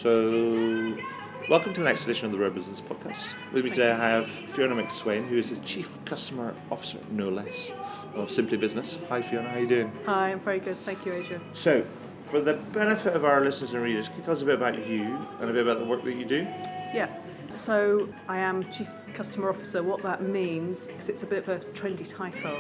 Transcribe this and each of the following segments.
So, welcome to the next edition of the Rare Business Podcast. With me today I have Fiona McSwe, who is the Chief Customer Officer, no less, of Simply Business. Hi Fiona, how are you doing? Hi, I'm very good, thank you, Adrian. So, for the benefit of our listeners and readers, can you tell us a bit about you and a bit about the work that you do? Yeah, so I am Chief Customer Officer. What that means, because it's a bit of a trendy title,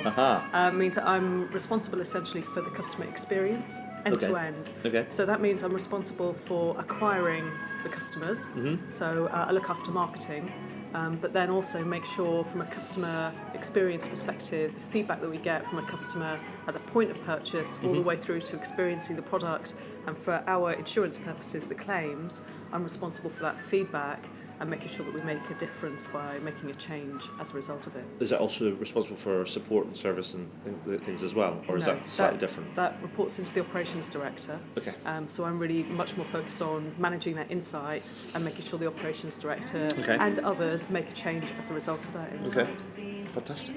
means that I'm responsible essentially for the customer experience, end to end. Okay. So that means I'm responsible for acquiring the customers, so I look after marketing, but then also make sure from a customer experience perspective, the feedback that we get from a customer at the point of purchase all the way through to experiencing the product, and for our insurance purposes, the claims, I'm responsible for that feedback and making sure that we make a difference by making a change as a result of it. Is that also responsible for support and service and things as well, or is that slightly different? That reports into the operations director. Okay. So I'm really much more focused on managing that insight and making sure the operations director and others make a change as a result of that insight. Okay, fantastic.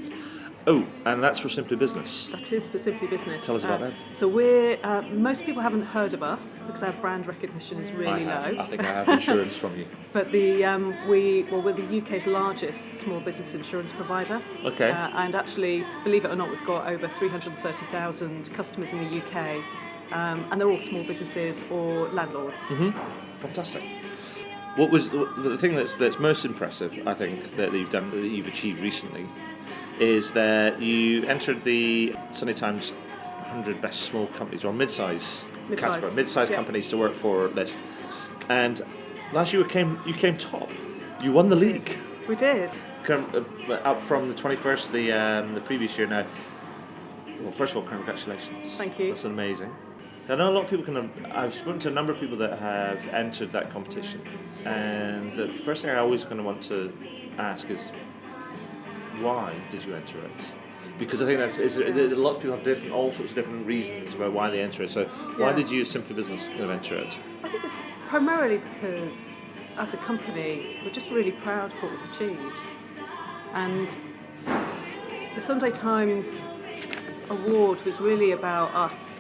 Oh, and that's for Simply Business. That is for Simply Business. Tell us about that. So we're most people haven't heard of us because our brand recognition is really low. I think I have insurance from you. But we're the UK's largest small business insurance provider. Okay. And actually, believe it or not, we've got over 330,000 customers in the UK, and they're all small businesses or landlords. Fantastic. What was the thing that's most impressive, I think, that you've achieved recently, is that you entered the Sunday Times 100 Best Small Companies or mid-size companies to work for list, and last year you came top. You won the league. We did. Up from the 21st, the previous year now. Well, first of all, congratulations. Thank you. That's amazing. I know a lot of people I've spoken to a number of people that have entered that competition, and the first thing I always want to ask is, why did you enter it? Because I think a lot of people have all sorts of different reasons about why they enter it. So why did you, Simply Business, enter it? I think it's primarily because, as a company, we're just really proud of what we've achieved. And the Sunday Times award was really about us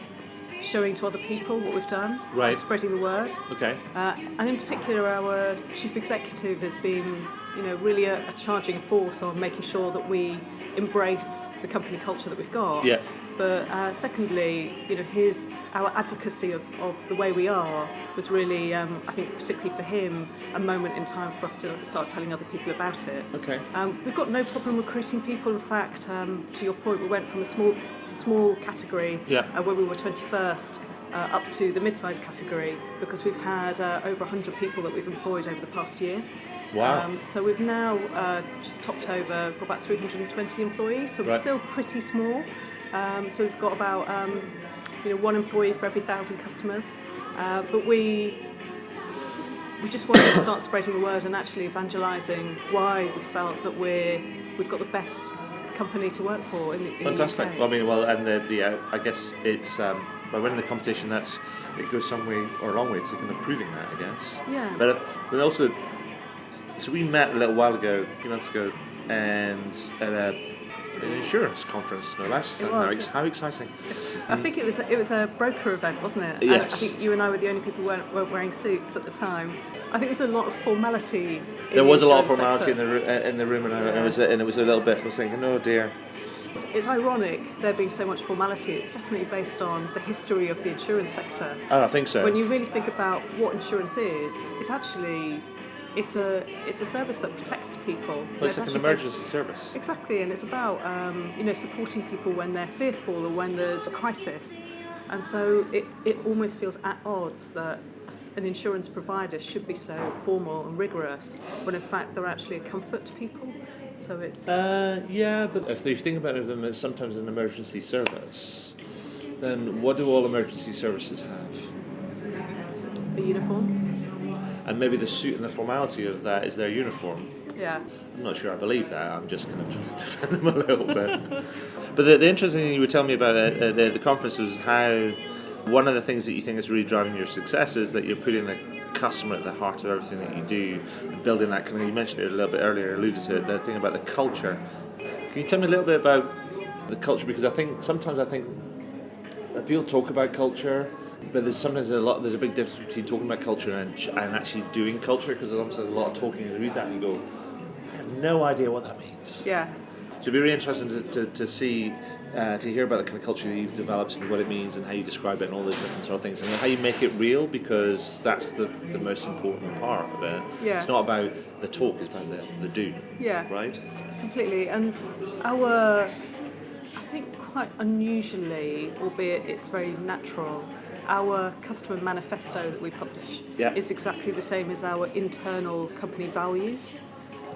showing to other people what we've done, and spreading the word. Okay. And in particular, our chief executive has been, really a charging force on making sure that we embrace the company culture that we've got. Yeah. But secondly, our advocacy of the way we are was really, I think, particularly for him, a moment in time for us to start telling other people about it. Okay. We've got no problem recruiting people. In fact, to your point, we went from a small category where we were 21st up to the mid-sized category because we've had over 100 people that we've employed over the past year. Wow. So we've now just topped over, got about 320 employees, so we're still pretty small. So we've got about one employee for every 1,000 customers. But we just wanted to start spreading the word and actually evangelising why we felt that we've got the best company to work for in Fantastic. the UK. And I guess it's by winning the competition, it goes some way or a long way to kind of proving that, I guess. Yeah. But also, so we met a little while ago, a few months ago, and at an insurance conference, no less. How exciting! I think it was a broker event, wasn't it? Yes. And I think you and I were the only people who weren't wearing suits at the time. I think there's a lot of formality. There was a lot of formality in the room, and it was a little bit. I was thinking, oh dear. It's ironic there being so much formality. It's definitely based on the history of the insurance sector. Oh, I think so. When you really think about what insurance is, it's actually it's a service that protects people. Well, it's like an emergency service. Exactly, and it's about supporting people when they're fearful or when there's a crisis. And so it almost feels at odds that an insurance provider should be so formal and rigorous when in fact they're actually a comfort to people. So it's... but if you think about them as sometimes an emergency service, then what do all emergency services have? A uniform. And maybe the suit and the formality of that is their uniform. Yeah. I'm not sure I believe that. I'm just kind of trying to defend them a little bit. But the interesting thing you were telling me about at the conference was how one of the things that you think is really driving your success is that you're putting the customer at the heart of everything that you do, and building that kind of, you mentioned it a little bit earlier, alluded to it, the thing about the culture. Can you tell me a little bit about the culture? Because sometimes I think that people talk about culture, but there's sometimes there's a big difference between talking about culture and actually doing culture, because there's obviously a lot of talking, and you read that and you go, I have no idea what that means. Yeah. So it'd be really interesting to see, to hear about the kind of culture that you've developed and what it means and how you describe it and all those different sort of things, and how you make it real, because that's the most important part of it. Yeah. It's not about the talk, it's about the do. Yeah. Right? Completely. And I think quite unusually, albeit it's very natural, our customer manifesto that we publish is exactly the same as our internal company values.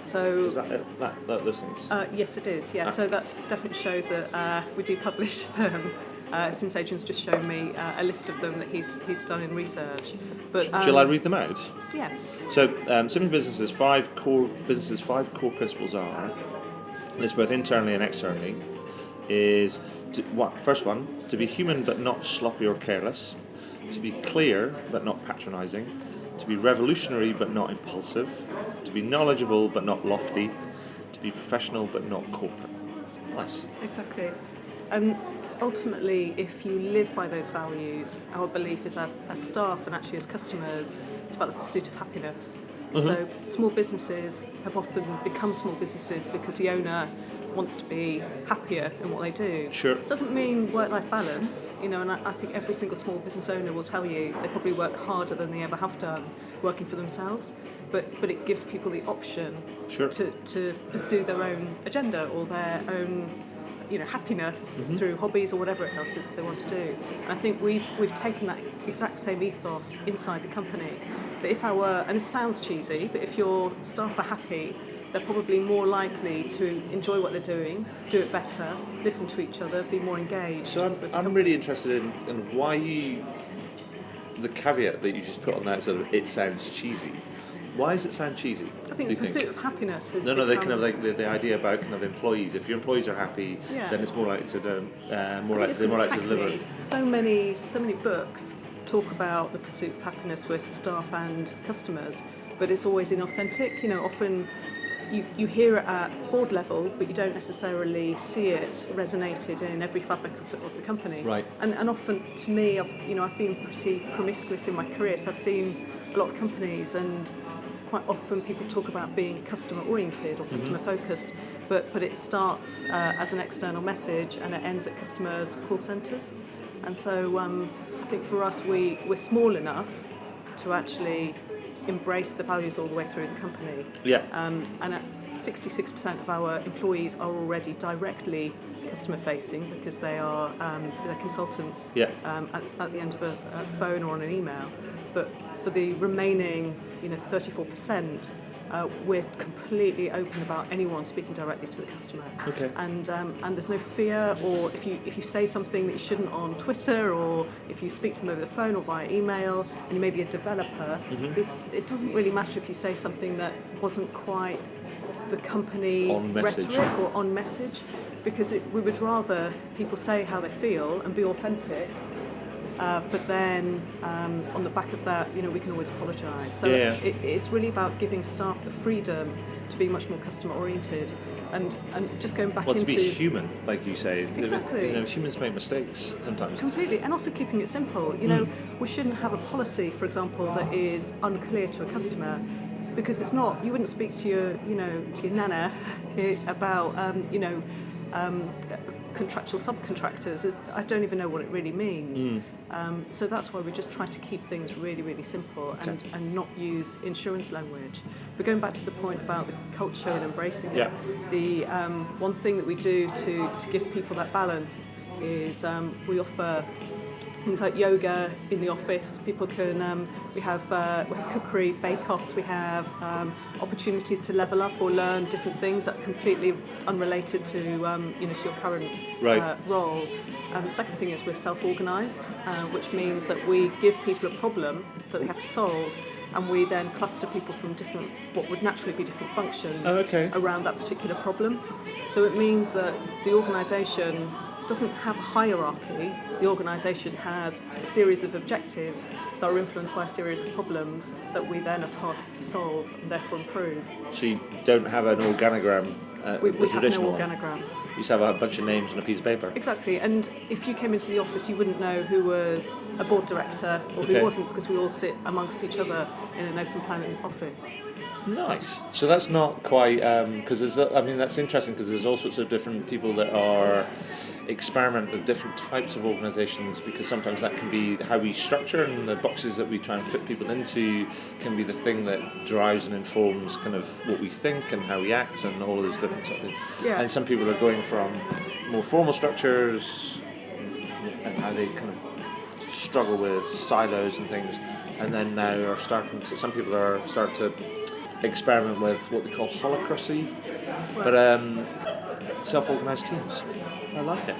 So is that those things? Yes, it is. Yeah, so that definitely shows that we do publish them. Since Adrian's just shown me a list of them that he's done in research. But shall I read them out? Yeah. So, Simply Business's five core principles are, and it's both internally and externally, is first one, to be human but not sloppy or careless, to be clear but not patronising, to be revolutionary but not impulsive, to be knowledgeable but not lofty, to be professional but not corporate. Nice. Exactly. And ultimately, if you live by those values, our belief is as staff and actually as customers, it's about the pursuit of happiness. Mm-hmm. So small businesses have often become small businesses because the owner wants to be happier in what they do. Sure. Doesn't mean work-life balance, and I think every single small business owner will tell you they probably work harder than they ever have done working for themselves, but it gives people the option to pursue their own agenda or their own happiness through hobbies or whatever else is they want to do. And I think we've taken that exact same ethos inside the company. That and this sounds cheesy, but if your staff are happy, they're probably more likely to enjoy what they're doing, do it better, listen to each other, be more engaged. So I'm really interested in why the caveat that you just put on that sort of, it sounds cheesy. Why does it sound cheesy? I think the pursuit of happiness is the kind of like the idea about kind of employees. If your employees are happy, then it's more likely to they're more likely to deliver. So many books talk about the pursuit of happiness with staff and customers, but it's always inauthentic. Often you hear it at board level, but you don't necessarily see it resonated in every fabric of the company. Right. And often, to me, I've been pretty promiscuous in my career, so I've seen a lot of companies, and quite often people talk about being customer oriented or customer focused, but it starts as an external message and it ends at customers' call centres. And so I think for us, we're small enough to actually embrace the values all the way through the company. Yeah. And at 66% of our employees are already directly customer facing because they are they're consultants at the end of a phone or on an email. But for the remaining 34%, we're completely open about anyone speaking directly to the customer. Okay. And there's no fear, or if you say something that you shouldn't on Twitter, or if you speak to them over the phone or via email, and you may be a developer, it doesn't really matter if you say something that wasn't quite the company rhetoric or on message, because we would rather people say how they feel and be authentic. But then on the back of that, we can always apologise. So it's really about giving staff the freedom to be much more customer oriented, and just going back into to be human, like you say. Exactly. Humans make mistakes sometimes. Completely, and also keeping it simple. We shouldn't have a policy, for example, that is unclear to a customer, because it's not. You wouldn't speak to your nana about contractual subcontractors. I don't even know what it really means. So that's why we just try to keep things really, really simple and not use insurance language. But going back to the point about the culture and embracing it, the one thing that we do to give people that balance is we offer things like yoga in the office. People can we have cookery, bake-offs. We have opportunities to level up or learn different things that are completely unrelated to to your current role. The second thing is we're self-organised, which means that we give people a problem that they have to solve, and we then cluster people from what would naturally be different functions around that particular problem. So it means that the organisation doesn't have a hierarchy. The organisation has a series of objectives that are influenced by a series of problems that we then are tasked to solve and therefore improve. So you don't have an organogram We the have no traditional one. organogram. You used to have a bunch of names on a piece of paper. Exactly, and if you came into the office, you wouldn't know who was a board director or Okay. who wasn't, because we all sit amongst each other in an open plan office. Nice. So that's not quite because that's interesting because there's all sorts of different people that are experiment with different types of organisations, because sometimes that can be how we structure, and the boxes that we try and fit people into can be the thing that drives and informs kind of what we think and how we act and all of those different sort of things. Yeah. And some people are going from more formal structures and how they kind of struggle with silos and things, and then now are starting to, some people are starting to experiment with what they call holacracy, but self-organised teams. I like it.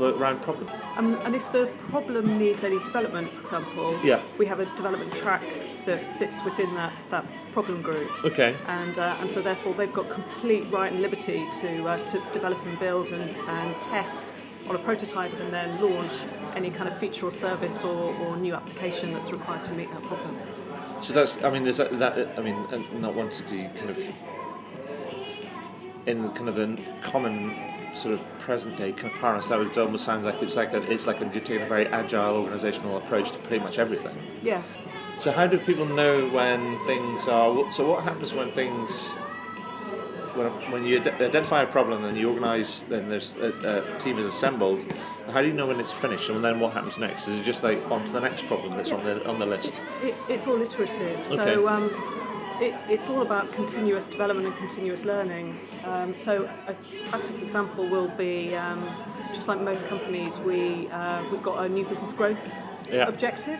Around problems. And if the problem needs any development, for example, Yeah. we have a development track that sits within that problem group. Okay. And so therefore they've got complete right and liberty to develop and build and test on a prototype and then launch any kind of feature or service or new application that's required to meet that problem. So that's, I mean, is that I mean, not wanting to kind of in kind of a common sort of present day kind of parlance, that would almost sound like you're taking a very agile organisational approach to pretty much everything. Yeah. So how do people know when things are? So what happens when things? When you identify a problem and you organise, then there's a team is assembled. How do you know when it's finished, and then what happens next? Is it just like on to the next problem that's on the list? It's all iterative. Okay. So it's all about continuous development and continuous learning. So a classic example will be just like most companies, we've got a new business growth objective,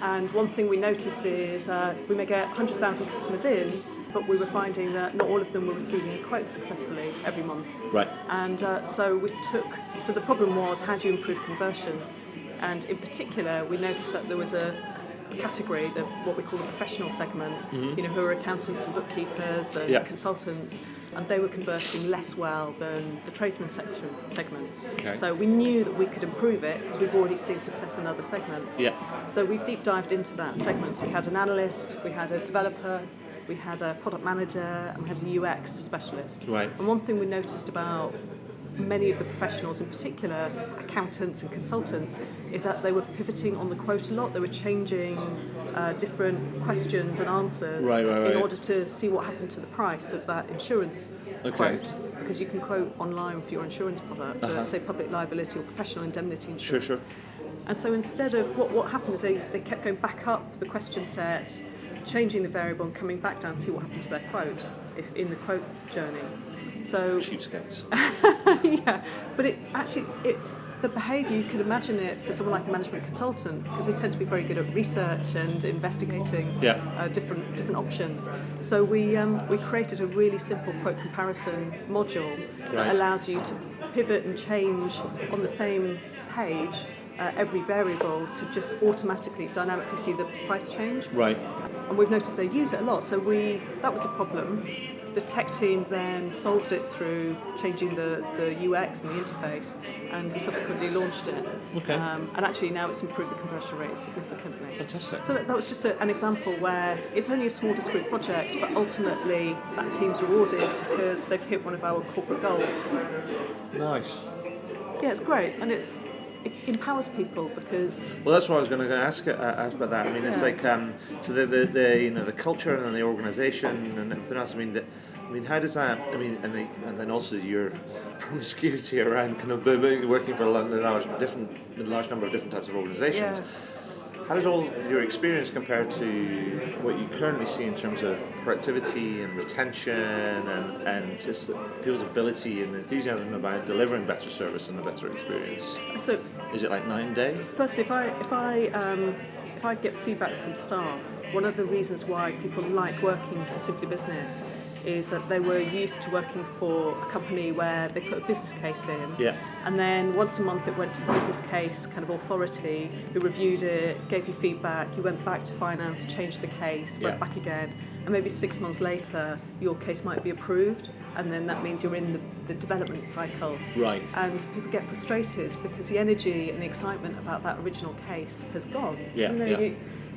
and one thing we notice is we may get 100,000 customers in, but we were finding that not all of them were receiving a quote successfully every month. Right. And so the problem was, how do you improve conversion? And in particular, we noticed that there was a category, what we call the professional segment, who are accountants and bookkeepers and consultants, and they were converting less well than the tradesman segment. Okay. So we knew that we could improve it because we've already seen success in other segments. Yeah. So we deep dived into that segment. So we had an analyst, we had a developer, we had a product manager, and we had a UX specialist. Right. And one thing we noticed about many of the professionals, in particular accountants and consultants, is that they were pivoting on the quote a lot. They were changing different questions and answers in order to see what happened to the price of that insurance quote. Because you can quote online for your insurance product, for, say, public liability or professional indemnity insurance. Sure. And so instead of what happened is they kept going back up the question set, changing the variable and coming back down to see what happened to their quote if in the quote journey. So cheapskates. yeah, but the behaviour, you could imagine it for someone like a management consultant, because they tend to be very good at research and investigating different options. So we created a really simple quote comparison module that allows you to pivot and change on the same page every variable to just automatically, dynamically see the price change. Right. And we've noticed they use it a lot. So that was a problem. The tech team then solved it through changing the UX and the interface, and we subsequently launched it. Okay. And actually now it's improved the conversion rate significantly. Fantastic. So that was just an example where it's only a small discrete project, but ultimately that team's rewarded because they've hit one of our corporate goals. Nice. Yeah, it's great, and it empowers people because. Well, that's what I was going to ask about that. I mean, it's like so the culture and the organisation and everything else. I mean, how does that? I mean, and then also your promiscuity around kind of working for a large number of different types of organisations. Yeah. How does all your experience compare to what you currently see in terms of productivity and retention and just people's ability and enthusiasm about delivering better service and a better experience? So, is it like 9 day? First, if I get feedback from staff, one of the reasons why people like working for Simply Business is that they were used to working for a company where they put a business case in, and then once a month it went to the business case kind of authority, who reviewed it, gave you feedback, you went back to finance, changed the case, went back again, and maybe 6 months later your case might be approved, and then that means you're in the development cycle. Right. And people get frustrated because the energy and the excitement about that original case has gone.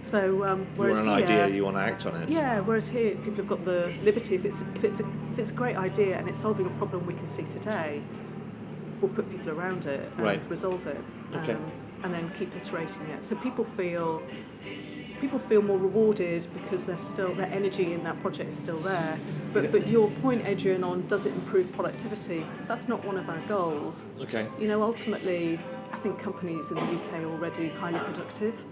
So You whereas want an here, idea, you want to act on it. yeah, whereas here people have got the liberty. If it's a great idea and it's solving a problem we can see today, we'll put people around it and Right. resolve it, Okay. and then keep iterating it. So people feel more rewarded because their energy in that project is still there. But your point, Adrian, on does it improve productivity? That's not one of our goals. Okay. You know, ultimately, I think companies in the UK are already highly productive,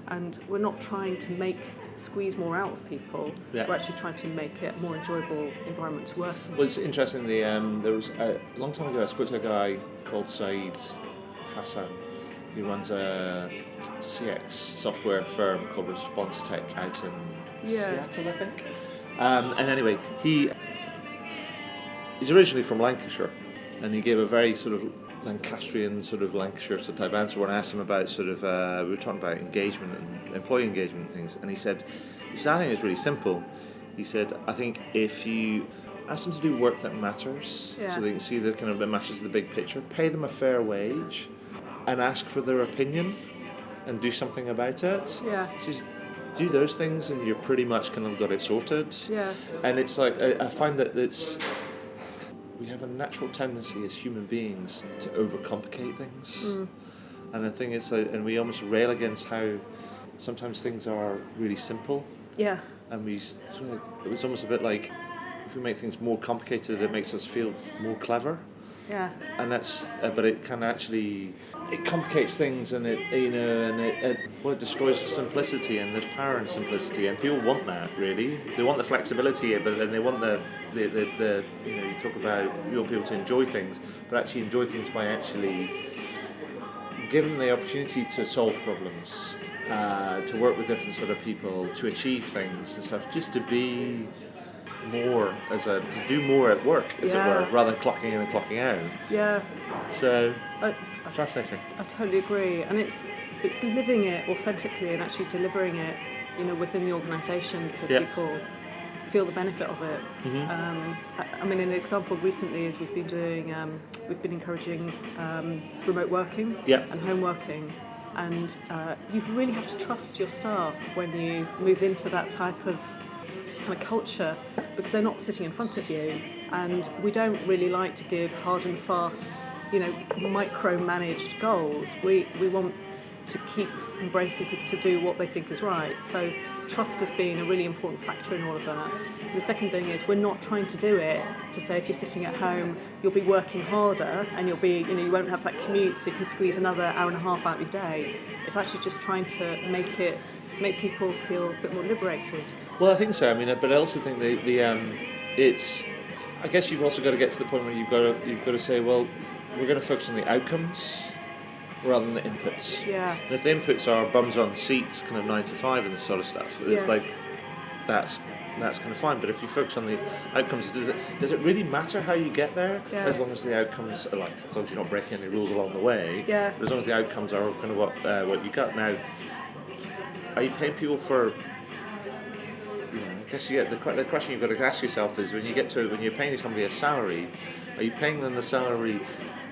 and we're not trying to squeeze more out of people. Yeah. We're actually trying to make it a more enjoyable environment to work in. Well, it's interesting. There was a long time ago. I spoke to a guy called Saeed Hassan. He runs a CX software firm called Response Tech out in Seattle, I think. And anyway, he's originally from Lancashire, and he gave a very sort of Lancastrian sort of Lancashire type answer when I asked him about sort of we were talking about engagement and employee engagement and things, and he said, I think it's really simple. He said, I think if you ask them to do work that matters, so they can see the kind of that matches the big picture, pay them a fair wage, and ask for their opinion, and do something about it. Yeah. He says, do those things, and you're pretty much kind of got it sorted. Yeah. And it's like I find that we have a natural tendency as human beings to overcomplicate things, and the thing is, and we almost rail against how sometimes things are really simple. Yeah. And it was almost a bit like if we make things more complicated, it makes us feel more clever. Yeah. And that's, but it can actually, it complicates things, and it destroys the simplicity, and there's power in simplicity, and people want that, really. They want the flexibility, but then they want the you talk about, you want people to enjoy things, but actually enjoy things by actually giving them the opportunity to solve problems, to work with different sort of people, to achieve things and stuff, just to be more to do more at work, as it were, rather than clocking in and clocking out. Yeah. So fascinating. I totally agree, and it's living it authentically and actually delivering it, within the organisation, so people feel the benefit of it. I mean, an example recently is we've been encouraging remote working and home working, and you really have to trust your staff when you move into that type of kind of culture, because they're not sitting in front of you, and we don't really like to give hard and fast, micro-managed goals. We want to keep embracing people to do what they think is right. So trust has been a really important factor in all of that. The second thing is we're not trying to do it to say if you're sitting at home you'll be working harder and you'll be, you won't have that commute so you can squeeze another hour and a half out of your day. It's actually just trying to make people feel a bit more liberated. Well, I think so. I mean, but I also think it's. I guess you've also got to get to the point where you've got to say, well, we're going to focus on the outcomes rather than the inputs. Yeah. And if the inputs are bums on seats, kind of 9 to 5 and this sort of stuff, it's like that's kind of fine. But if you focus on the outcomes, does it really matter how you get there? Yeah. As long as the outcomes are as long as you're not breaking any rules along the way. Yeah. But as long as the outcomes are kind of what you got now. Are you paying people for? I guess the question you've got to ask yourself is when you're paying somebody a salary, are you paying them the salary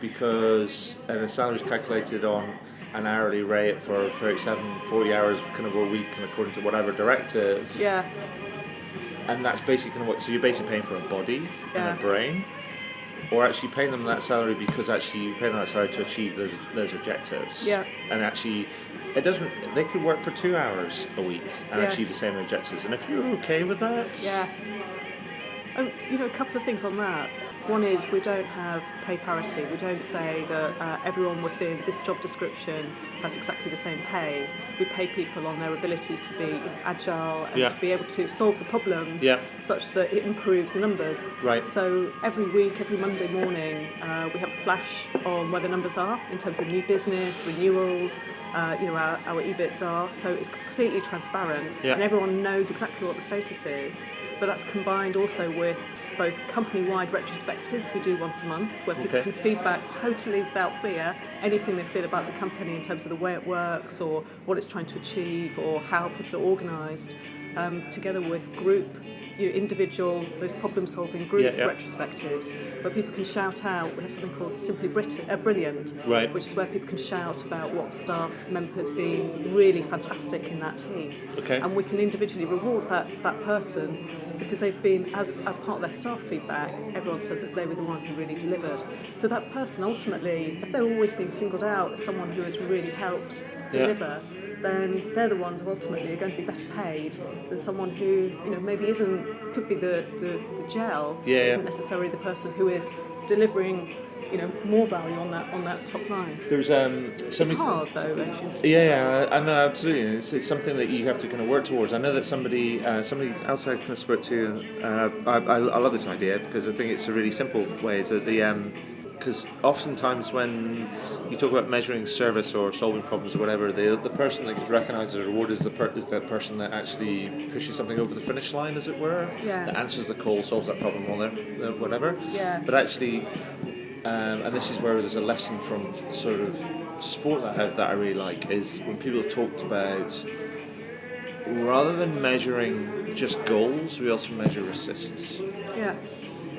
because the salary is calculated on an hourly rate for 37, 40 hours kind of a week and according to whatever directive? Yeah. And that's basically so you're basically paying for a body and a brain, or actually paying them that salary because actually you're paying them that salary to achieve those objectives. Yeah. And actually, they could work for 2 hours a week and achieve the same objectives. And if you're okay with that, a couple of things on that. One is we don't have pay parity. We don't say that everyone within this job description has exactly the same pay. We pay people on their ability to be agile and to be able to solve the problems such that it improves the numbers. Right. So every week, every Monday morning, we have a flash on where the numbers are in terms of new business, renewals, our EBITDA. So it's completely transparent and everyone knows exactly what the status is. But that's combined also with both company-wide retrospectives we do once a month, where people can feedback totally without fear anything they feel about the company in terms of the way it works or what it's trying to achieve or how people are organised, together with group individual, those problem-solving group retrospectives, where people can shout out. We have something called Simply Brilliant, right, which is where people can shout about what staff member has been really fantastic in that team. Okay. And we can individually reward that person because they've been, as part of their staff feedback, everyone said that they were the one who really delivered. So that person ultimately, if they're always being singled out as someone who has really helped deliver, then they're the ones who ultimately are going to be better paid than someone who, maybe could be the gel, isn't necessarily the person who is delivering, more value on that top line. There's it's hard though, actually. I know, absolutely. It's something that you have to kind of work towards. I know that somebody else I kind of spoke to, I love this idea because I think it's a really simple way. Is that because oftentimes when you talk about measuring service or solving problems or whatever, the person that gets recognised as a reward is the person that actually pushes something over the finish line, as it were. Yeah. That answers the call, solves that problem, whatever. Yeah. But actually. And this is where there's a lesson from sort of sport that I really like, is when people have talked about, rather than measuring just goals, we also measure assists. Yeah.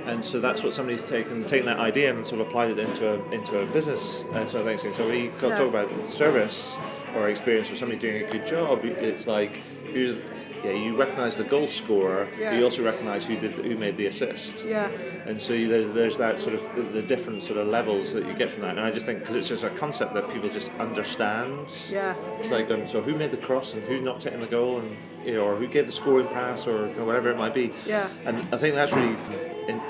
And so that's what somebody's taken that idea and sort of applied it into a business sort of thing. So we talk about service or experience or somebody doing a good job. It's like you recognise the goal scorer, but you also recognise who made the assist. Yeah. And so there's that sort of the different sort of levels that you get from that. And I just think because it's just a concept that people just understand. Yeah. It's like so who made the cross and who knocked it in the goal, and or who gave the scoring pass or whatever it might be. Yeah. And I think that's really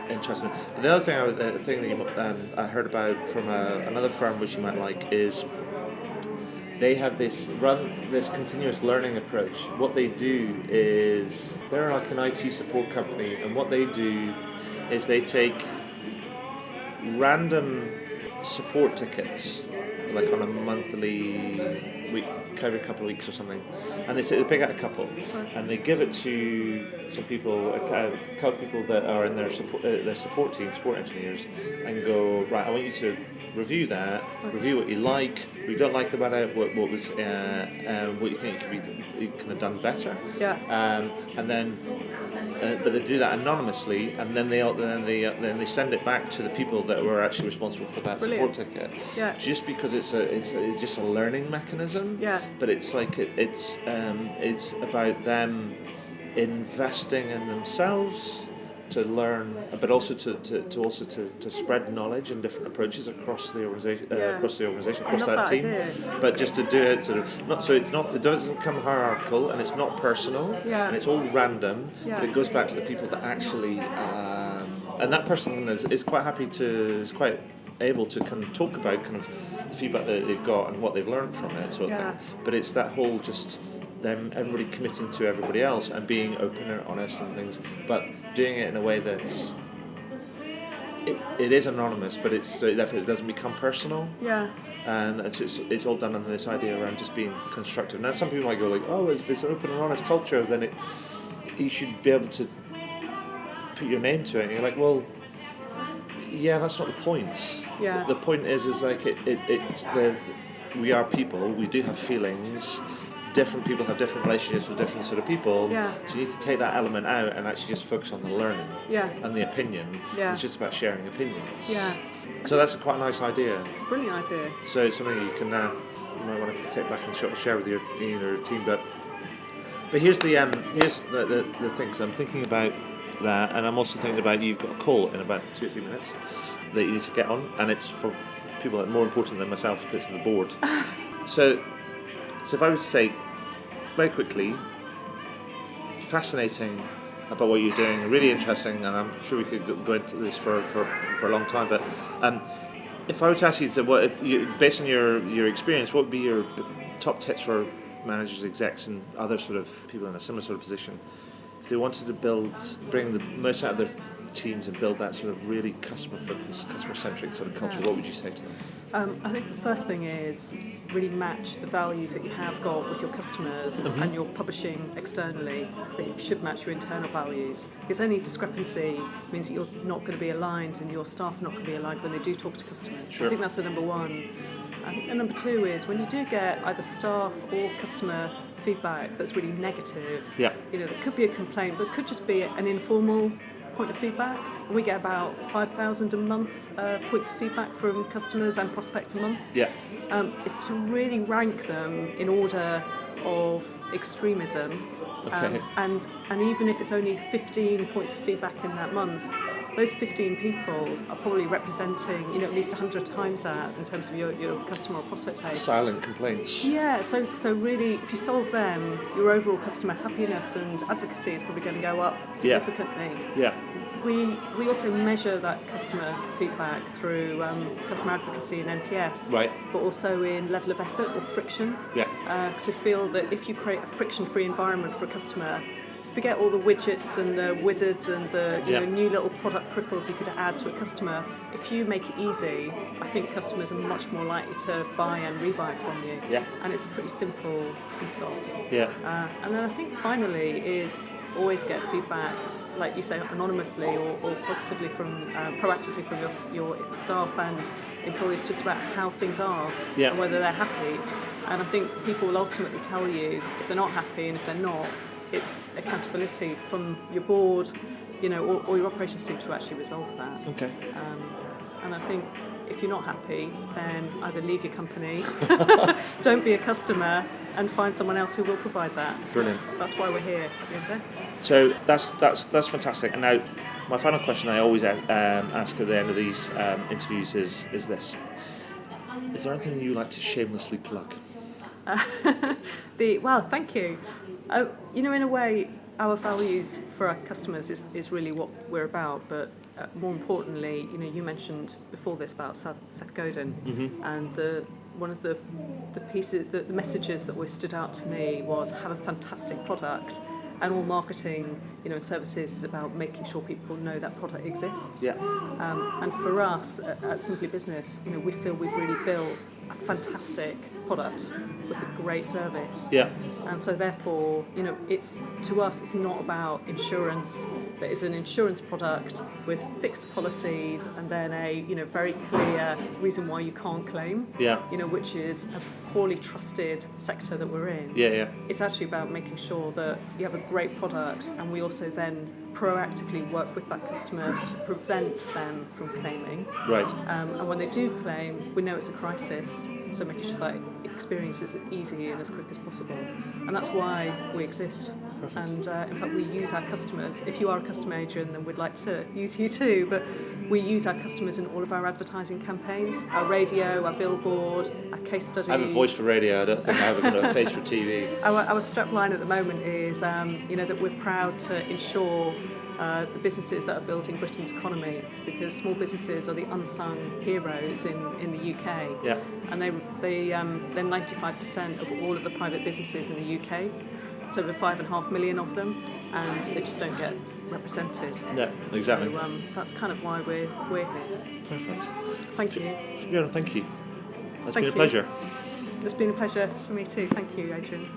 interesting. But the other thing that I heard about from another firm which you might like is. They have this continuous learning approach. What they do is they're like an IT support company, and what they do is they take random support tickets, like on a monthly week, every couple of weeks or something, and they pick out a couple, and they give it to some people, a couple of people that are in their support team, support engineers, and go, right, I want you to review that, review what you like, what you don't like about it, what was what you think you could have done better. And then but they do that anonymously, and then they send it back to the people that were actually responsible for that support ticket. Just because it's just a learning mechanism. But it's like it's about them investing in themselves to learn, but also to spread knowledge and different approaches across the organisation, across that team. Idea. But just to do it sort of not so it doesn't come hierarchical, and it's not personal, and it's all random. But it goes back to the people that actually, and that person is quite quite able to kind of talk about kind of the feedback that they've got and what they've learned from it, sort of thing. But it's that whole just them everybody committing to everybody else and being open and honest and things, but doing it in a way that's it is anonymous, but therefore it doesn't become personal. And it's all done under this idea around just being constructive. Now some people might go like, oh, if it's an open and honest culture, then you should be able to put your name to it. And you're like, well, yeah, that's not the point. The point is like we are people. We do have feelings. Different people have different relationships with different sort of people. So you need to take that element out and actually just focus on the learning and the opinion. It's just about sharing opinions. So that's quite a nice idea. It's a brilliant idea. So it's something you can you might want to take back and share with your team. But here's the thing. So I'm thinking about that, and I'm also thinking about you've got a call in about 2 or 3 minutes that you need to get on, and it's for people that are more important than myself because it's the board. So if I was to say very quickly, fascinating about what you're doing, really interesting, and I'm sure we could go into this for a long time. But if I were to ask you, based on your experience, what would be your top tips for managers, execs, and other sort of people in a similar sort of position if they wanted to bring the most out of their teams and build that sort of really customer-focused, customer-centric sort of culture? What would you say to them? I think the first thing is really match the values that you have got with your customers and you're publishing externally, that you should match your internal values. Because any discrepancy means that you're not going to be aligned and your staff are not going to be aligned when they do talk to customers. I think that's the number one. I think the number two is when you do get either staff or customer feedback that's really negative, Yeah. that could be a complaint, but could just be an informal point of feedback. We get about 5,000 a month points of feedback from customers and prospects a month. Yeah. Is to really rank them in order of extremism. Okay. And even if it's only 15 points of feedback in that month, those 15 people are probably representing, at least 100 times that in terms of your customer or prospect base. Silent complaints. Yeah, so really, if you solve them, your overall customer happiness and advocacy is probably going to go up significantly. Yeah. We also measure that customer feedback through customer advocacy and NPS, Right. but also in level of effort or friction. Yeah. Because we feel that if you create a friction-free environment for a customer, forget all the widgets and the wizards and the new little product peripherals you could add to a customer. If you make it easy, I think customers are much more likely to buy and rebuy from you. Yeah. And it's a pretty simple ethos. Yeah. And then I think finally is always get feedback, like you say, anonymously or positively proactively from your staff and employees, just about how things are and whether they're happy. And I think people will ultimately tell you if they're not happy, and if they're not, it's accountability from your board, or your operations team to actually resolve that. Okay. And I think if you're not happy, then either leave your company, don't be a customer, and find someone else who will provide that. Brilliant. That's why we're here. Okay? So that's fantastic. And now, my final question I always ask at the end of these interviews is this: is there anything you like to shamelessly plug? Well, thank you. In a way, our values for our customers is really what we're about, but more importantly, you mentioned before this about Seth Godin, and one of the pieces, the messages that always stood out to me was have a fantastic product, and all marketing, and services is about making sure people know that product exists. Yeah. And for us at Simply Business, we feel we've really built a fantastic product with a great service. Yeah. And so therefore, it's to us, it's not about insurance. There is an insurance product with fixed policies and then a very clear reason why you can't claim. Yeah. Which is a poorly trusted sector that we're in. Yeah. Yeah. It's actually about making sure that you have a great product, and we also then proactively work with that customer to prevent them from claiming. Right. And when they do claim, we know it's a crisis, so making sure that experience is easy and as quick as possible. And that's why we exist. Perfect. And in fact, we use our customers. If you are a customer agent, then we'd like to use you too. But we use our customers in all of our advertising campaigns, our radio, our billboard, our case studies. I have a voice for radio. I don't think I have a face for TV. Our strap line at the moment is, that we're proud to ensure the businesses that are building Britain's economy, because small businesses are the unsung heroes in the UK. Yeah. And they're 95% of all of the private businesses in the UK. So over 5.5 million of them, and they just don't get represented. Yeah, exactly. So that's kind of why we're here. Perfect. Thank you. Fiona, thank you. It's Thank been a pleasure. It's been a pleasure for me too. Thank you, Adrian.